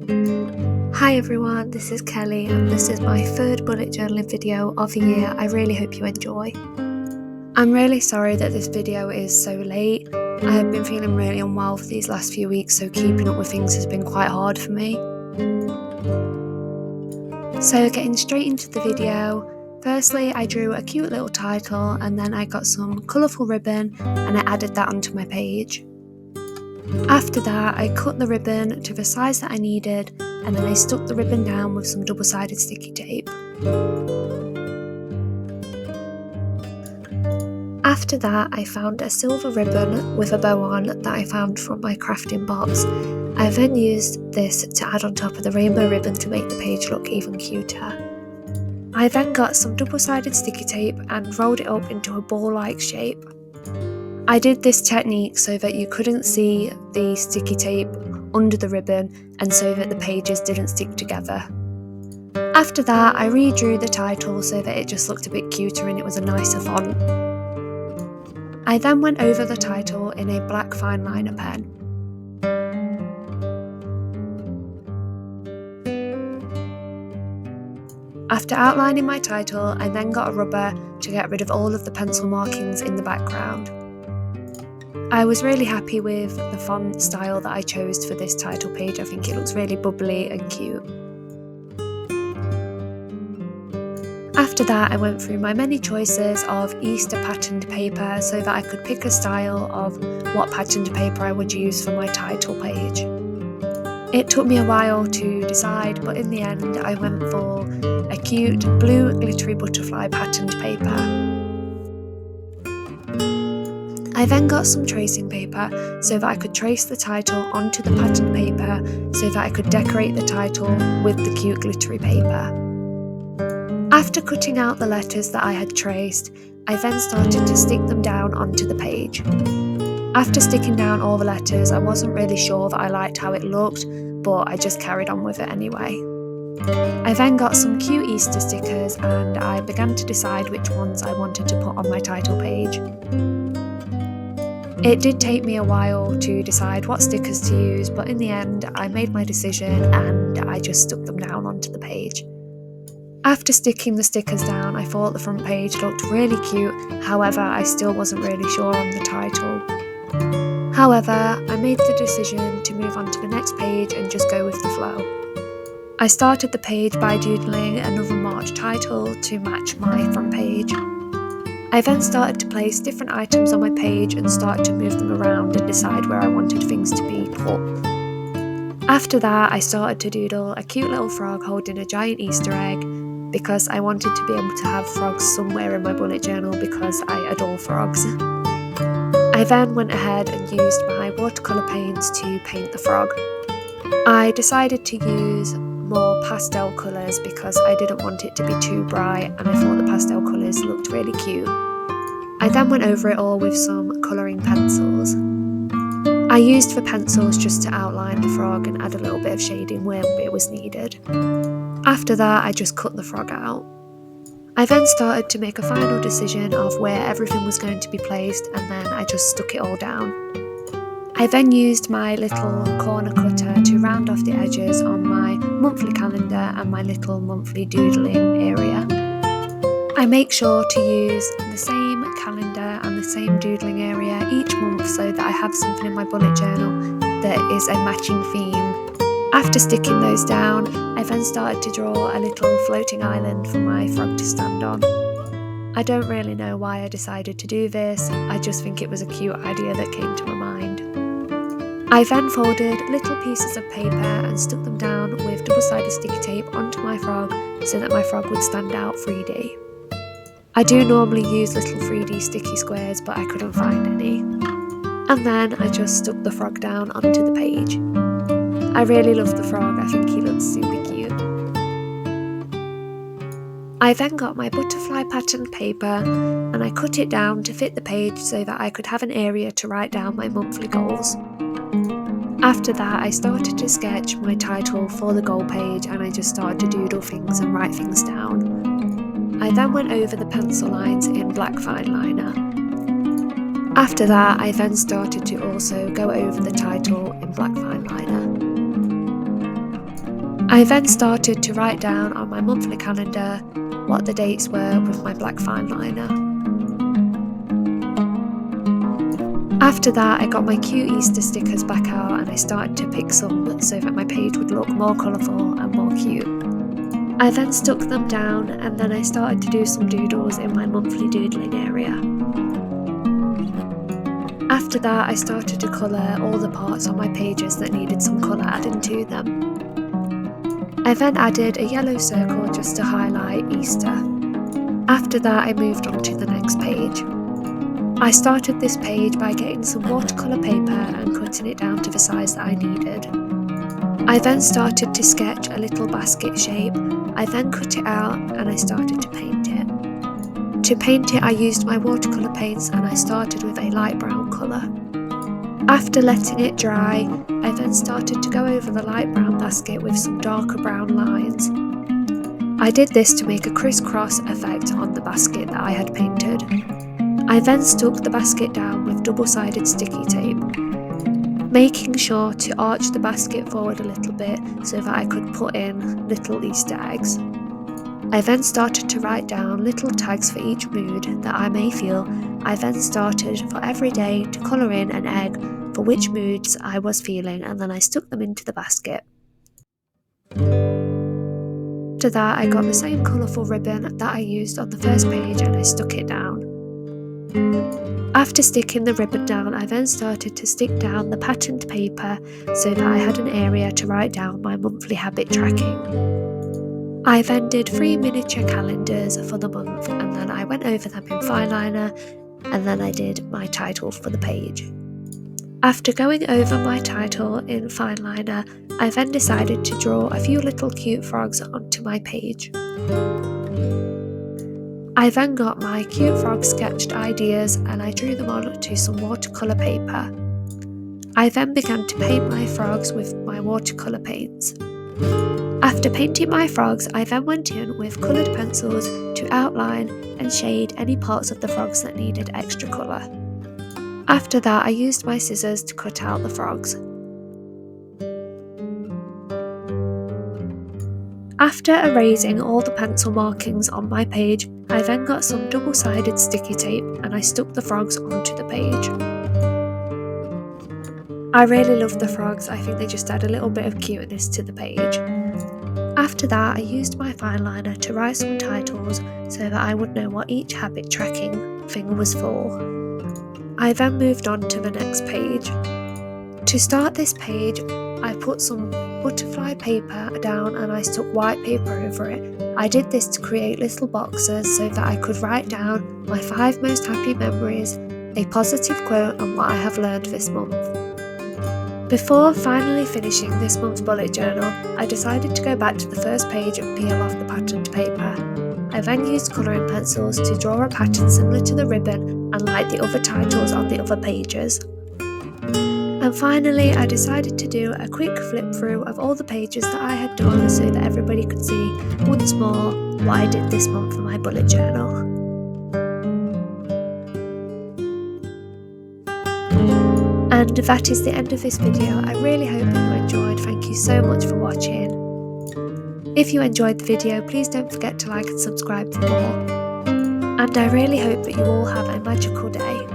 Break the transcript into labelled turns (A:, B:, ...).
A: Hi everyone, this is Kelly and this is my third bullet journaling video of the year. I really hope you enjoy. I'm really sorry that this video is so late. I have been feeling really unwell for these last few weeks, so keeping up with things has been quite hard for me. So getting straight into the video, firstly I drew a cute little title and then I got some colourful ribbon and I added that onto my page. After that I cut the ribbon to the size that I needed and then I stuck the ribbon down with some double-sided sticky tape. After that I found a silver ribbon with a bow on that I found from my crafting box. I then used this to add on top of the rainbow ribbon to make the page look even cuter. I then got some double-sided sticky tape and rolled it up into a ball-like shape. I did this technique so that you couldn't see the sticky tape under the ribbon and so that the pages didn't stick together. After that I redrew the title so that it just looked a bit cuter and it was a nicer font. I then went over the title in a black fine liner pen. After outlining my title, I then got a rubber to get rid of all of the pencil markings in the background. I was really happy with the font style that I chose for this title page. I think it looks really bubbly and cute. After that I went through my many choices of Easter patterned paper so that I could pick a style of what patterned paper I would use for my title page. It took me a while to decide, but in the end I went for a cute blue glittery butterfly patterned paper. I then got some tracing paper so that I could trace the title onto the patterned paper so that I could decorate the title with the cute glittery paper. After cutting out the letters that I had traced, I then started to stick them down onto the page. After sticking down all the letters, I wasn't really sure that I liked how it looked, but I just carried on with it anyway. I then got some cute Easter stickers and I began to decide which ones I wanted to put on my title page. It did take me a while to decide what stickers to use, but in the end I made my decision and I just stuck them down onto the page. After sticking the stickers down, I thought the front page looked really cute, however I still wasn't really sure on the title. However, I made the decision to move on to the next page and just go with the flow. I started the page by doodling another March title to match my front page. I then started to place different items on my page and started to move them around and decide where I wanted things to be put. After that, I started to doodle a cute little frog holding a giant Easter egg because I wanted to be able to have frogs somewhere in my bullet journal because I adore frogs. I then went ahead and used my watercolour paints to paint the frog. I decided to use more pastel colours because I didn't want it to be too bright and I thought the pastel colours looked really cute. I then went over it all with some colouring pencils. I used the pencils just to outline the frog and add a little bit of shading where it was needed. After that I just cut the frog out. I then started to make a final decision of where everything was going to be placed and then I just stuck it all down. I then used my little corner cutter to round off the edges on my monthly calendar and my little monthly doodling area. I make sure to use the same calendar and the same doodling area each month so that I have something in my bullet journal that is a matching theme. After sticking those down, I then started to draw a little floating island for my frog to stand on. I don't really know why I decided to do this, I just think it was a cute idea that came to my mind. I then folded little pieces of paper and stuck them down with double-sided sticky tape onto my frog so that my frog would stand out 3D. I do normally use little 3D sticky squares but I couldn't find any. And then I just stuck the frog down onto the page. I really love the frog, I think he looks super cute. I then got my butterfly patterned paper and I cut it down to fit the page so that I could have an area to write down my monthly goals. After that I started to sketch my title for the goal page and I just started to doodle things and write things down. I then went over the pencil lines in black fine liner. After that I then started to also go over the title in black fine liner. I then started to write down on my monthly calendar what the dates were with my black fine liner. After that, I got my cute Easter stickers back out and I started to pick some so that my page would look more colourful and more cute. I then stuck them down and then I started to do some doodles in my monthly doodling area. After that, I started to colour all the parts on my pages that needed some colour added to them. I then added a yellow circle just to highlight Easter. After that, I moved on to the next page. I started this page by getting some watercolour paper and cutting it down to the size that I needed. I then started to sketch a little basket shape. I then cut it out and I started to paint it. To paint it, I used my watercolour paints and I started with a light brown colour. After letting it dry, I then started to go over the light brown basket with some darker brown lines. I did this to make a crisscross effect on the basket that I had painted. I then stuck the basket down with double-sided sticky tape, making sure to arch the basket forward a little bit so that I could put in little Easter eggs. I then started to write down little tags for each mood that I may feel. I then started for every day to colour in an egg for which moods I was feeling, and then I stuck them into the basket. After that, I got the same colourful ribbon that I used on the first page and I stuck it down. After sticking the ribbon down, I then started to stick down the patterned paper so that I had an area to write down my monthly habit tracking. I then did 3 miniature calendars for the month and then I went over them in fine liner and then I did my title for the page. After going over my title in fine liner, I then decided to draw a few little cute frogs onto my page. I then got my cute frog sketched ideas and I drew them onto some watercolour paper. I then began to paint my frogs with my watercolour paints. After painting my frogs, I then went in with coloured pencils to outline and shade any parts of the frogs that needed extra colour. After that, I used my scissors to cut out the frogs. After erasing all the pencil markings on my page, I then got some double-sided sticky tape and I stuck the frogs onto the page. I really love the frogs, I think they just add a little bit of cuteness to the page. After that, I used my fine liner to write some titles so that I would know what each habit tracking thing was for. I then moved on to the next page. To start this page, I put some butterfly paper down and I stuck white paper over it. I did this to create little boxes so that I could write down my 5 most happy memories, a positive quote and what I have learned this month. Before finally finishing this month's bullet journal, I decided to go back to the first page and peel off the patterned paper. I then used colouring pencils to draw a pattern similar to the ribbon and like the other titles on the other pages. And finally, I decided to do a quick flip through of all the pages that I had done so that everybody could see once more what I did this month for my bullet journal. And that is the end of this video. I really hope you enjoyed. Thank you so much for watching. If you enjoyed the video, please don't forget to like and subscribe for more. And I really hope that you all have a magical day.